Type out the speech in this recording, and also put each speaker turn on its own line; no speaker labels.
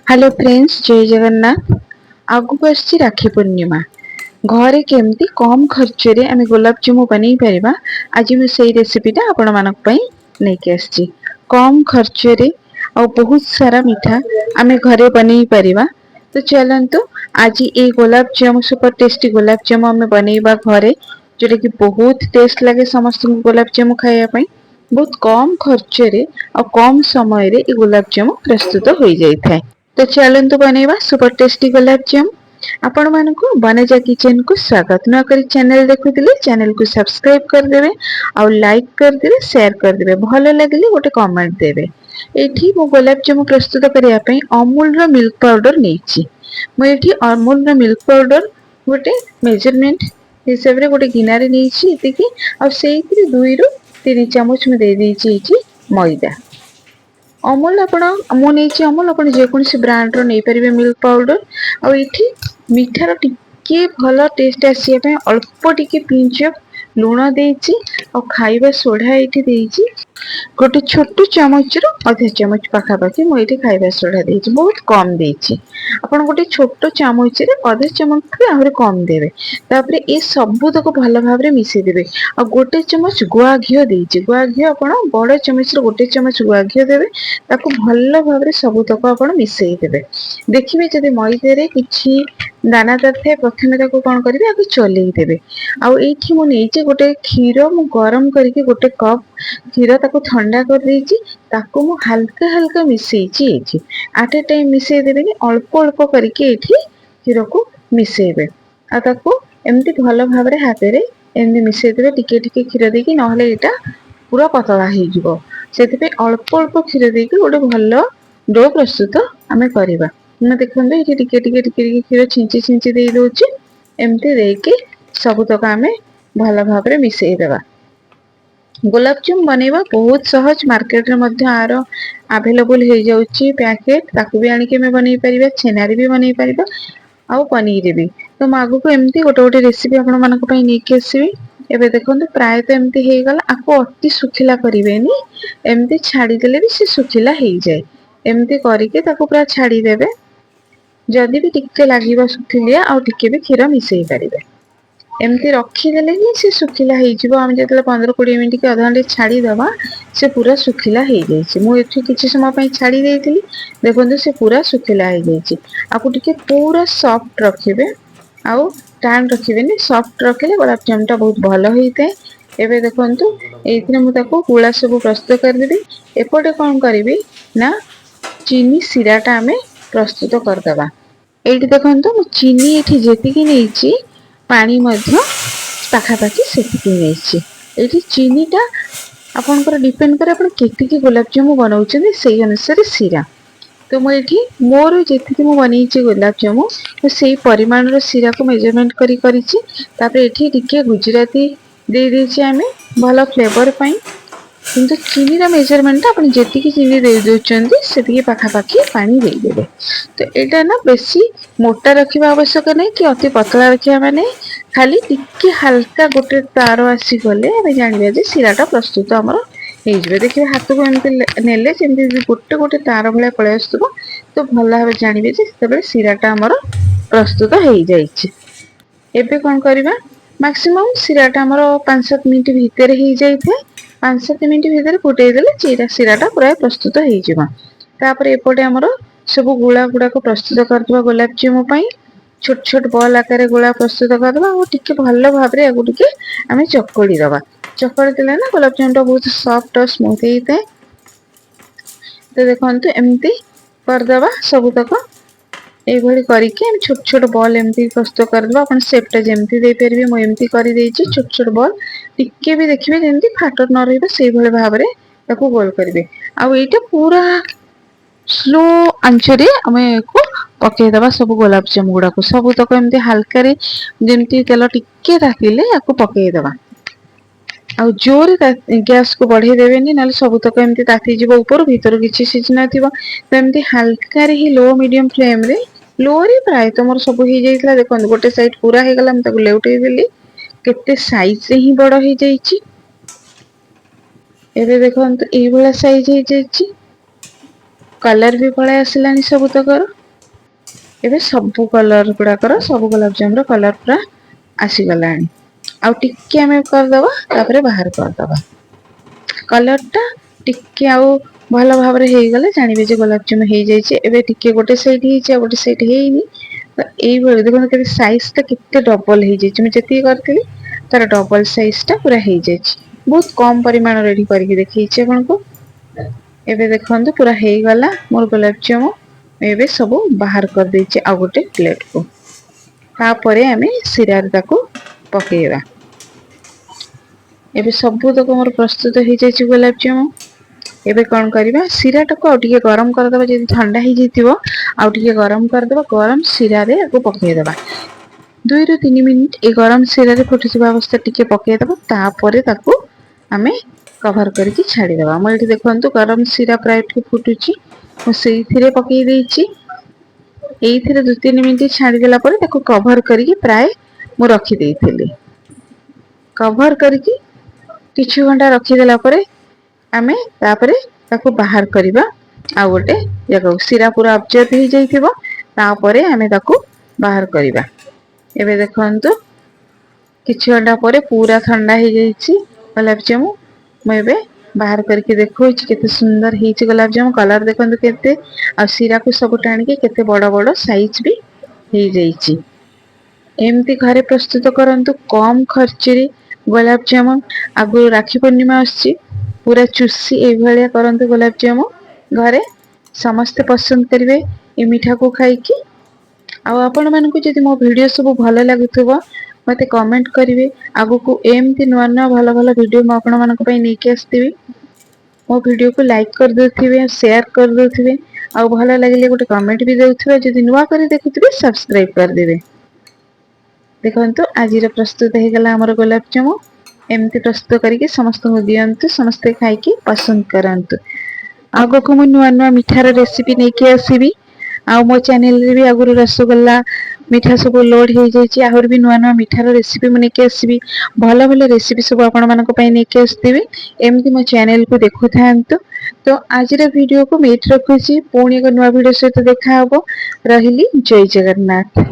Hello friends, जय जगन्नाथ। आगु आसछि राखी पूर्णिमा। घरे केमती कम खर्च रे आमे गुलाब जामुन बनै परिबा, आज मैं सेही रेसिपीटा आपण मानक पई नेकी आसछि। कम खर्च रे और बहुत सारा मिठा आमे घरे बनै परिबा। तो चलंतु आज ए गुलाब जामुन सुपर टेस्टी गुलाब जामुन आमे बनैबा घरे, जोटा कि बहुत टेस्ट लगे समस्त गुलाब जामुन खाया पई। बहुत कम खर्च रे और कम समय रे ए गुलाब जामुन प्रस्तुत हो जाय थाए। तो चलंतु बनैबा सुपर टेस्टी गुलाब जामुन। आपण मानकु बनेजा किचन को स्वागत। न करी चैनल देखुथिले चैनल को सब्सक्राइब कर देबे और लाइक कर देबे, शेयर कर देबे, भलो लागले गोटे कमेंट देबे। एठी मो गुलाब जामुन प्रस्तुत करिया पई अमूल रो मिल्क पाउडर नेछि। मो एठी अमूल रो मिल्क पाउडर गोटे मेजरमेंट हिसाब रे गोटे गिनारे नेछि एतिकी, और सेइथिरे 2 रु 3 चामच में दे देछि एठी मैदा। अमूल मु नहीं अमूल आप जेकोसी ब्रांड रो नहीं पारे मिल्क पाउडर। और ये मिठार टिके भल टेस्ट आसापी अल्प टिके पिंच लुण देछि और खाइबा सोडा ये गोटे छोट चामच रो आधा चामच पाखापाखि मुझे खाइबा सोडा देछि, बहुत कम देछि। आपण गोटे छोट चामच रे आधा चामच आहुरी कम देबे। तापरे ए सबु तक भल भाव रे मिसै देबे। और गोटे चामच गुआ घिओ देछि, गुआ घिओ आपण बड़ चामच रो गोटे चामच गुआ घिओ देबे। ताको भल भाव रे सबु तक आपण मिसै देबे। देखिबे जदि मैदे रे किछि दानादार थाए, प्रथमे ताको कोन करिवे आगे चलेई देबे। आ एठी मु नेछि गोटे क्षीर मु गरम करके गोटे कप क्षीर ताको ठंडा कर देछि, ताको मु हल्का हल्का मिसैछि एठी। एट ए टाइम मिसै देबेनी, अल्प अल्प करके एठी क्षीर को मिसैबे। आ ताको एमती भल भाव रे हाथे रे एमती मिसै देबे, टिके टिके क्षीर देकी, नहले एटा पूरा पतला हे जिवो। सेति अल्प अल्प क्षीर देकी गोटे भल डो प्रस्तुत आमे करिबा। ना देखंदे एठी टिके टिके टिके टिके क्षीर छिंची छिंची देई दोछि। एमती देकी सब तक आमे भल भाव रे मिसै देबा। गुलाब जामुन बनेबा बहुत सहज। मार्केट रे मध्य आरो अवेलेबल हो जाउछि पैकेट, ताकू भी आनी के मे बनै परिबा, छेनारी भी बनै परिबा आउ पनीर भी। तो मागु को एमती गोटे गोटे रेसिपी आपण मानक पई नेकी आसीबी। एबे देखंतु प्राय तो एमती हे गला, आको अति सुखिला करिवेनी, एमती छाड़ी देले भी से सुखिला हे जाय। एमती करिके ताको पूरा छाड़ी देबे। जदि भी टिके लागिबा सुखिलिया आ टिके भी क्षीर मिसै परिबे। एमती रखी देले ही से सुखिला हे जिवो। हम जतले 15-20 मिनिट के आधा घंटे छाड़ी दबा, से पूरा सुखिला हे जायछि। मु एठी किछि समय पई छाड़ी देइतिली, देखंतु से पूरा सुखिला हे जायछि। आको टिके पूरा सॉफ्ट रखिबे आउ टाइम रखिबेनी। सॉफ्ट रखिले गुलाब जामुन टा बहुत भलो होइते। एबे देखंतु एथिरे मु ताको गुला सब प्रस्तुत कर देबी। एपटे कोन करिवि ना चीनी सिराटा आमे प्रस्तुत कर दबा। एठी देखंतु मु चीनी एठी जेतिकी नेछि, पानी मध्य पाखापाखि सेतिकी नेछि। एठी चीनीटा आपनकर डिपेंड करे आपण केतिकी गुलाब जामुन बनाउछन सेही अनुसार सिरा। तो मु एठी मोर जेतिकी मु बनेछि गुलाब जामुन, तो सेही परिमाण रो सिरा को मेजरमेंट करी करिछि। तापर एठी टिके गुजराती दे देछि आमे भलो फ्लेवर पई। किंतु चीनी रा मेजरमेंट आपण जेतिकी चीनी दे दोचंदी सेतिकी पाखापाखि पानी दे देबे। तो एटा ना बेसी मोटा रखिबा आवश्यक नै कि अति पतला रखिबा माने, खाली टिके हल्का गोटे तार आसी गले आमे जानिबा जे सिराटा प्रस्तुत हमर हे जबे। देखिबे हाथ को एमते नेले जेमति गोटे गोटे तार भले पळे आस्तबो, तो भल भाबे जानिबे जे सेबे सिराटा हमर प्रस्तुत हे जाइछि। एबे कोन करबा, मैक्सिमम सिराटा हमर 5-7 मिनिट भीतर हे जाइथे। 5-7 मिनिट भीतर फुटै देले सिराटा पूरा प्रस्तुत हे जिवो। तापर एपटे हमर सब गुळा गुडा को प्रस्तुत करदबा गुलाब जामुन पई। छोट छोट बॉल आकार गोला प्रस्तुत करदबा और टिके भल भाव रे आगु टिके आमे चकड़ी दबा। चकड़ी देले ना गुलाब जामुन टा बहुत सॉफ्ट और स्मूथ हेइते। तो देखंतु एमती करदबा सब तक। एई भली करिके हम छोट छोट बॉल एमती प्रस्तुत करदबा। अपन शेपटा जेमती दे परबे, मु एमती करि देछि छोट छोट बॉल। टिके भी देखिबे जेमती फाट न रहबे सेई भली भाव रे ताको गोल करबे। आ एटा पूरा स्लो आंच रे हमें को पके दबा सब गुलाब जामुन गुडा को। सब तक एमती हल्का रे जेमती तेल टिके तातिले याको पके दबा। आ जोर गैस को बढ़े देबेनी, नाले सब तक एमती ताती जिवो ऊपर भीतर किछि सिझ नथिबो। तो एमती हल्का रे ही लो मीडियम फ्लेम रे, लो रे प्राय तो मोर सब हे जाइतला। देखन गोटे साइड पूरा हे गला, हम ताको लेउटै देली। केते साइज से ही बड़ हे जाइछि। एबे देखन तो एई भला साइज हे जाइछि। कलर भी पळे आसिलानी सब तकर। एबे सबु कलर गुड़ाकर सबु गुलाबजामुन कलर पूरा आसीगलानी आउ टिके आमे करदबा तापरे बाहर करदबा कलर टा टिके आउ भल भाव रे हे गले जानिबे जे गुलाबजामुन हे जाइछे एबे टिके गोटे साइड हेइछे गोटे साइड हेइनी तो एई भली देखो के साइज टा किते डबल हे जाइछे मैं जति करथिली तार डबल साइज टा पूरा हे जाइछे बहुत कम परिमाण रेडी करके देखैछे आपनको एबे देखंतु पूरा हे गला मोर गुलाबजामुन एबे सब बाहर कर देइछे आ गोटे प्लेट को तापरे आमे सिरा ताको पकेइबा एबे सबु तक मोर प्रस्तुत हो जाइए गुलाबजामुन एबे कौन करबा सिरा टाको आ टिके गरम कर दबा जदी ठंडा ही जइतिबो आ टिके गरम कर दबा गरम सिरा रे आको पके दबा 2 ରୁ 3 मिनिट ए गरम सिरा रे फुटिसिबा अवस्था टिके पके दबा तापरे ताको आमे कवर करके छाड़ी दबा हम एठी देखंतु गरम सिरा प्राय फुटुची मु सेइथिरे पके देइची एइथिरे 2-3 मिनिट छाड़ी देला परे ताको कवर करके प्राय मु रखी देइथिली कवर करके किछु घंटा रखी देला परे आमे तापरे ताको बाहर करिबा आ गोटे जगह सिरा पूरा अब्जर्व हो जाइथिबो तापरे आमे ताको बाहर करिबा एबे देखंतु किछु घंटा परे पूरा ठंडा हो जाइछि गुलाबजामुन मैं एबे बाहर करके देखौछि केते सुंदर हेछि गुलाबजामुन कलर देखंतु केते आ सिरा को सब टाणी के केते बड़ बड़ साइज भी हो जाइछि एमती घरे प्रस्तुत करंतु कम खर्च रे गुलाबजामुन आगु राखी पूर्णिमा आछि पूरा चुस्सी ए भलिया करंतु गुलाबजामुन घरे समस्त पसंद करिवे ए मिठा को खाई की आ आपण मानकु जदि मो वीडियो सब भलो लागुथबो मते कमेंट करिवे आगु को एमती नुवा नुवा भलो भलो वीडियो म आपण मानक पई नेकी आस्तिबी मो वीडियो को लाइक कर दोथिबे शेयर कर दोथिबे आ भलो लागले गोटे कमेंट भी देउथिबे जदि नुवा करी देखुथिबे सब्सक्राइब कर देबे देखंतु आज प्रस्तुत हो गला हमर गुलाबजामुन एमती प्रस्तुत करके समस्त को दियंतु समस्त खाई की पसंद करंतु आगो को मु नुवा नुवा मिठार रेसिपी नेकी आसीबी आ मो चैनल रे भी आगुर रसगोल्ला मिठा सब लोड हो जाइए आहर भी नुआ नुआ मिठार रेसिपी मुझे नेकी आसबि भल भल रेसिपी सब आपण मानक पई नेकी आस्तिबि एमती मो चैनल को देखु थांतु तो आज वीडियो को मैं रखुची पुणी एक नुआ वीडियो सहित देखा हबो रहिली जय जगन्नाथ।